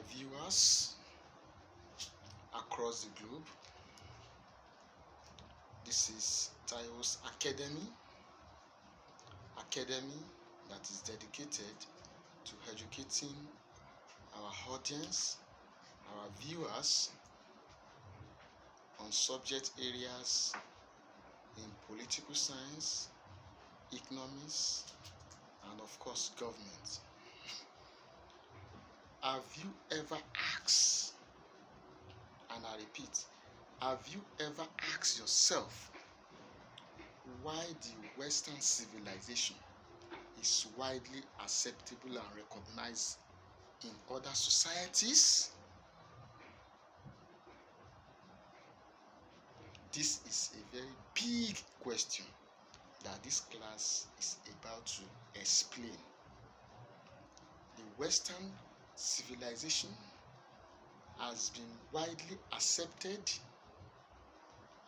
viewers across the globe. This is Tayo's Academy that is dedicated to educating our audience, our viewers on subject areas in political science, economics, and of course government. Have you ever asked, and I repeat, have you ever asked yourself why the Western civilization is widely acceptable and recognized in other societies? This is a very big question that this class is about to explain. The Western civilization has been widely accepted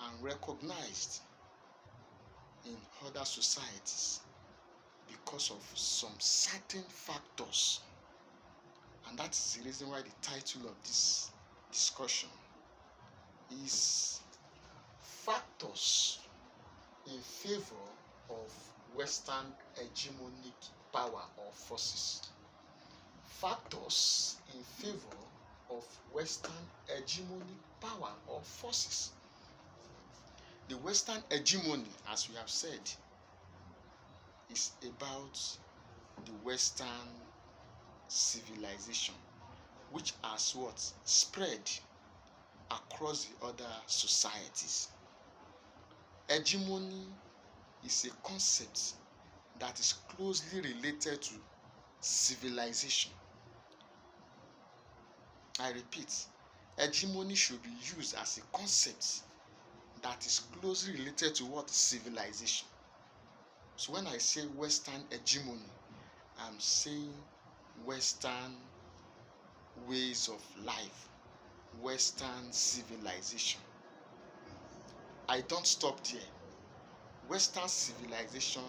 and recognized in other societies because of some certain factors, and that is the reason why the title of this discussion is Factors in Favor of Western Hegemonic Power or Forces. Factors in favor of Western hegemonic power or forces. The Western hegemony, as we have said, is about the Western civilization, which has what? Spread across the other societies. Hegemony is a concept that is closely related to civilization. I repeat, hegemony should be used as a concept that is closely related to what? Civilization. So when I say Western hegemony, I'm saying Western ways of life, Western civilization. I don't stop there. Western civilization,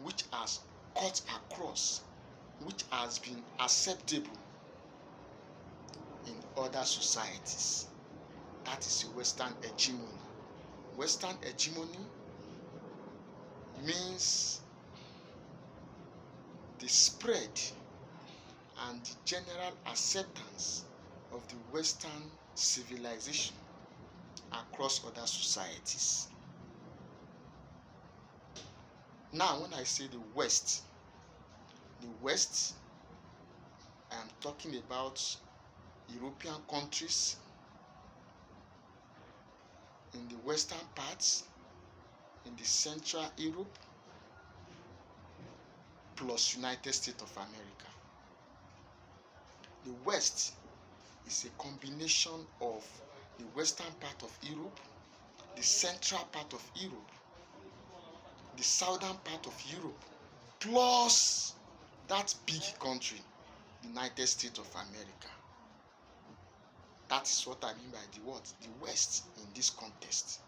which has cut across, which has been acceptable in other societies. That is a Western hegemony. Western hegemony means the spread and the general acceptance of the Western civilization across other societies. Now, when I say the West, I am talking about European countries in the western parts, in the Central Europe, plus United States of America. The West is a combination of the western part of Europe, the central part of Europe, the southern part of Europe, plus that big country, United States of America. That is what I mean by the what? The West in this context.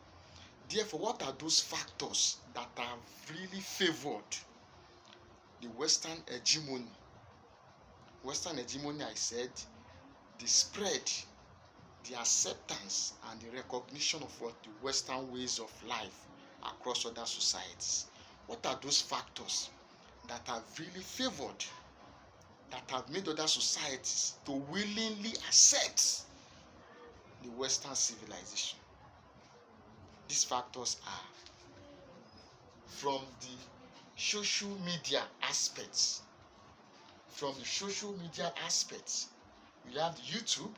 Therefore, what are those factors that have really favored the Western hegemony? Western hegemony, I said, the spread, the acceptance, and the recognition of what the Western ways of life across other societies. What are those factors that have really favored, that have made other societies to willingly accept the Western civilization? These factors are from the social media aspects. From the social media aspects, we have YouTube,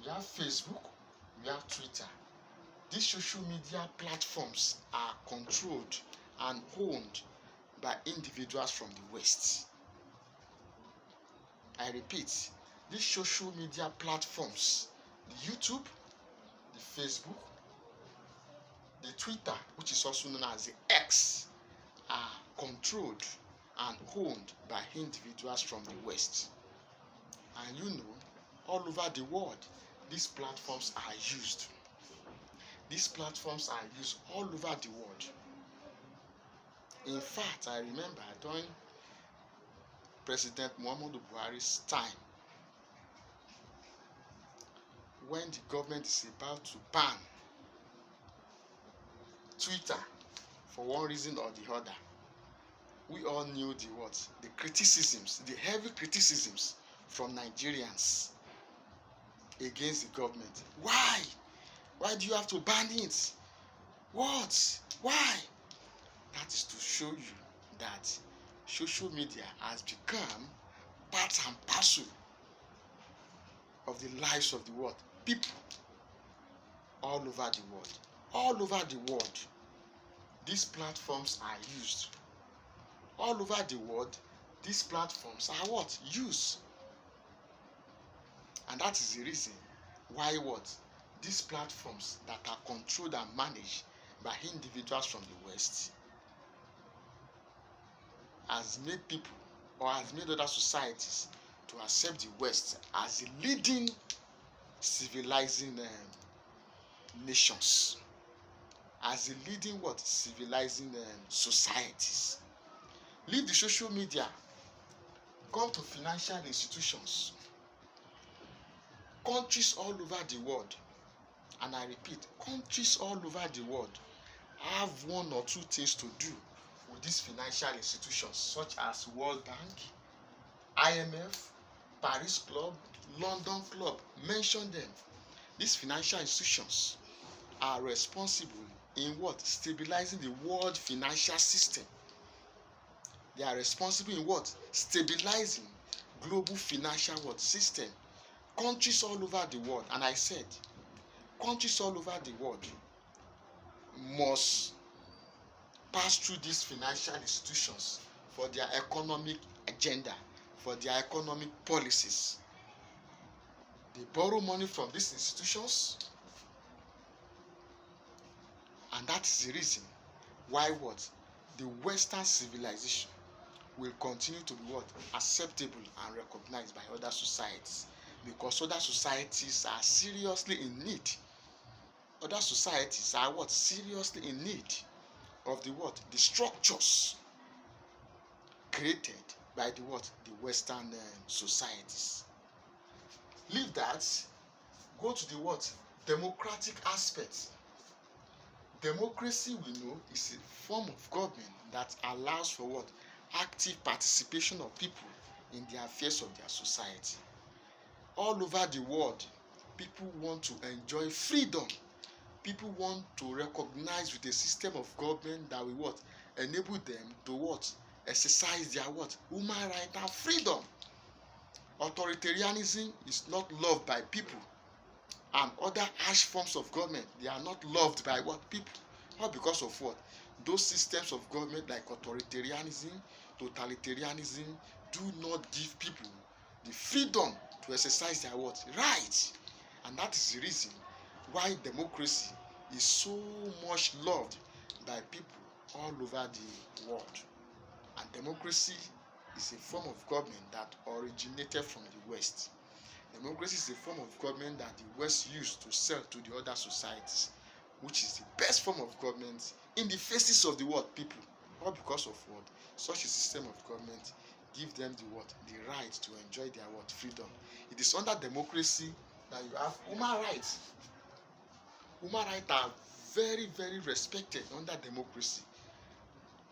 we have Facebook, we have Twitter. These social media platforms are controlled and owned by individuals from the West. I repeat, these social media platforms, the YouTube, the Facebook, the Twitter, which is also known as the X, are controlled and owned by individuals from the West. And you know, all over the world, these platforms are used. These platforms are used all over the world. In fact, I remember during President Muhammadu Buhari's time, when the government is about to ban Twitter for one reason or the other, we all knew the criticisms, the heavy criticisms from Nigerians against the government. Why? Why do you have to ban it? What? Why? That is to show you that social media has become part and parcel of the lives of the world. People all over the world. All over the world, these platforms are used. All over the world, these platforms are what? Used. And that is the reason why what? These platforms that are controlled and managed by individuals from the West has made people or has made other societies to accept the West as the leading civilizing nations, as the leading what? Civilizing societies. Leave the social media, come to financial institutions. Countries all over the world, and I repeat, countries all over the world have one or two things to do with these financial institutions, such as World Bank, IMF, Paris Club, London Club. Mention them. These financial institutions are responsible in what? Stabilizing the world financial system. They are responsible in what? Stabilizing global financial what? System. Countries all over the world, and I said, countries all over the world must pass through these financial institutions for their economic agenda, for their economic policies. They borrow money from these institutions, and that is the reason why what? The Western civilization will continue to be what? Acceptable and recognized by other societies, because other societies are seriously in need. Other societies are what? Seriously in need of the what? The structures created by the what? The Western societies. Leave that, go to the what? Democratic aspect. Democracy, we know, is a form of government that allows for what? Active participation of people in the affairs of their society. All over the world, people want to enjoy freedom. People want to recognize with a system of government that will what? Enable them to what? Exercise their what? Human right and freedom. Authoritarianism is not loved by people, and other harsh forms of government, they are not loved by what? People. Not because of what? Those systems of government like authoritarianism, totalitarianism do not give people the freedom to exercise their what? Right. And that is the reason why democracy is so much loved by people all over the world. And democracy is a form of government that originated from the West. Democracy is a form of government that the West used to sell to the other societies, which is the best form of government in the faces of the world people. All because of what? Such a system of government give them the what? The right to enjoy their what? Freedom. It is under democracy that you have human rights. Human rights are very, very respected under democracy,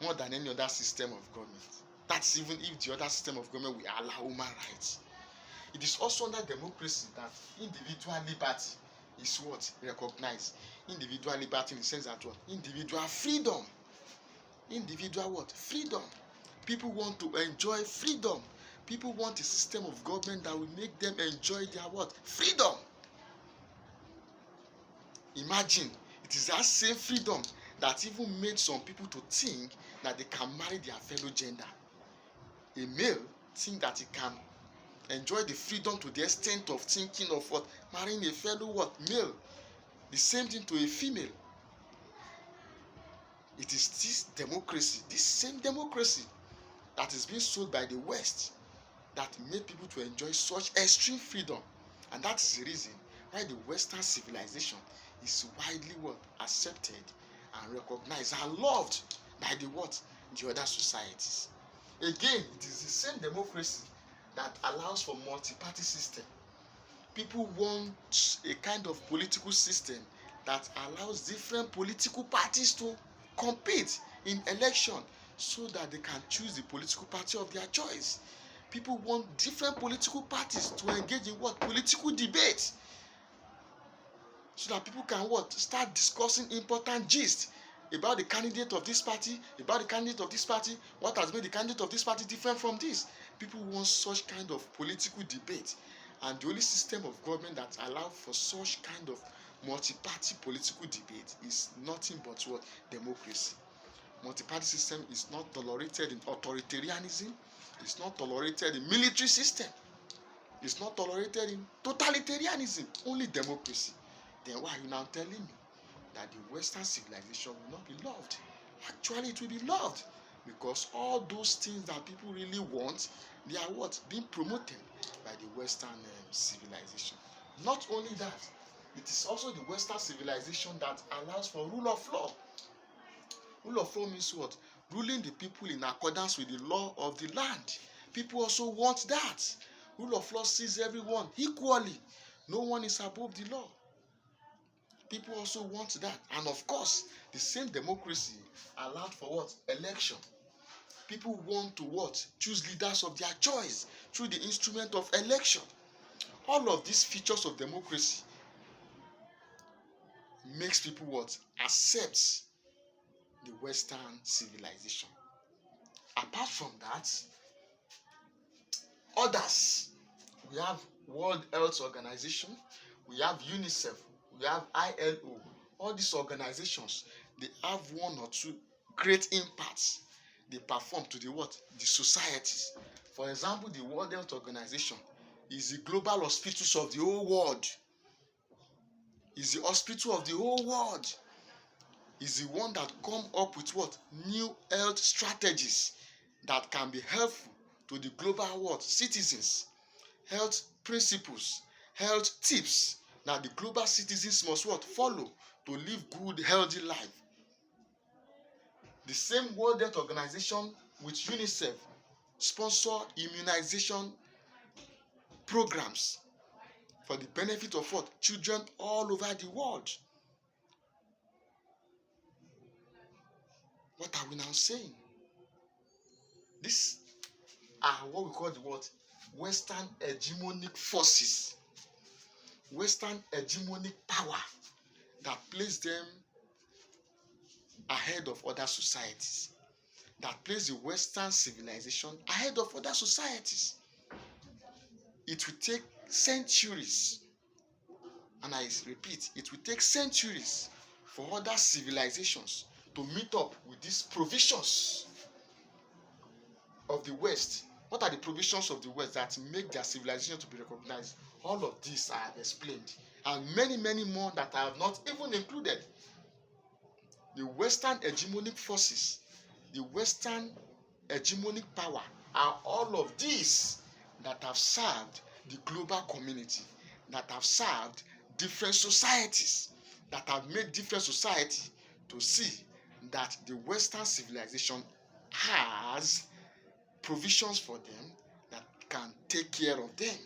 more than any other system of government. That's even if the other system of government will allow human rights. It is also under democracy that individual liberty is what? Recognized. Individual liberty in the sense that what? Individual freedom. Individual what? Freedom. People want to enjoy freedom. People want a system of government that will make them enjoy their what? Freedom. Imagine, it is that same freedom that even made some people to think that they can marry their fellow gender. A male think that he can enjoy the freedom to the extent of thinking of what? Marrying a fellow what? Male. The same thing to a female. It is this democracy, this same democracy that is being sold by the West that made people to enjoy such extreme freedom. And that is the reason why the Western civilization is widely what? Accepted and recognized and loved by the what? The other societies. Again, it is the same democracy that allows for multi-party system. People want a kind of political system that allows different political parties to compete in election so that they can choose the political party of their choice. People want different political parties to engage in what? Political debate. So that people can what? Start discussing important gist about the candidate of this party, about the candidate of this party, what has made the candidate of this party different from this. People want such kind of political debate. And the only system of government that allows for such kind of multi-party political debate is nothing but what? Democracy. Multi-party system is not tolerated in authoritarianism, it's not tolerated in military system, it's not tolerated in totalitarianism, only democracy. Then why are you now telling me that the Western civilization will not be loved? Actually, it will be loved, because all those things that people really want, they are what? Being promoted by the Western civilization. Not only that, it is also the Western civilization that allows for rule of law. Rule of law means what? Ruling the people in accordance with the law of the land. People also want that. Rule of law sees everyone equally. No one is above the law. People also want that. And of course, the same democracy allowed for what? Election. People want to what? Choose leaders of their choice through the instrument of election. All of these features of democracy makes people what? Accept the Western civilization. Apart from that, others, we have World Health Organization, we have UNICEF, we have ILO. All these organizations, they have one or two great impacts they perform to the what? The societies. For example, the World Health Organization is the global hospitals of the whole world. Is the hospital of the whole world. Is the one that come up with what? New health strategies that can be helpful to the global world citizens. Health principles, health tips that the global citizens must what? Follow to live good, healthy life. The same World Health Organization with UNICEF sponsor immunization programs for the benefit of what? Children all over the world. What are we now saying? These are what we call the what? Western hegemonic forces. Western hegemonic power that place them ahead of other societies. That place the Western civilization ahead of other societies. It will take centuries, and I repeat, it will take centuries for other civilizations to meet up with these provisions of the West. What are the provisions of the West that make their civilization to be recognized? All of these I have explained, and many, many more that I have not even included. The Western hegemonic forces, the Western hegemonic power are all of these that have served the global community, that have served different societies, that have made different societies to see that the Western civilization has provisions for them that can take care of them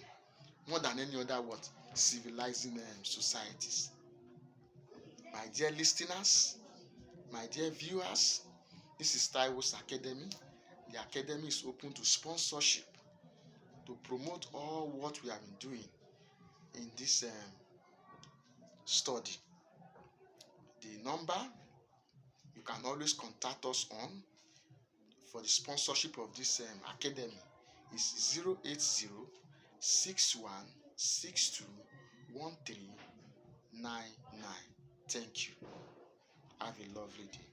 more than any other what? Civilizing societies. My dear listeners, my dear viewers, this is Taiwo's Academy. The Academy is open to sponsorship to promote all what we have been doing in this study. The number you can always contact us on for the sponsorship of this academy is 080-6162-1399. Thank you. Have a lovely day.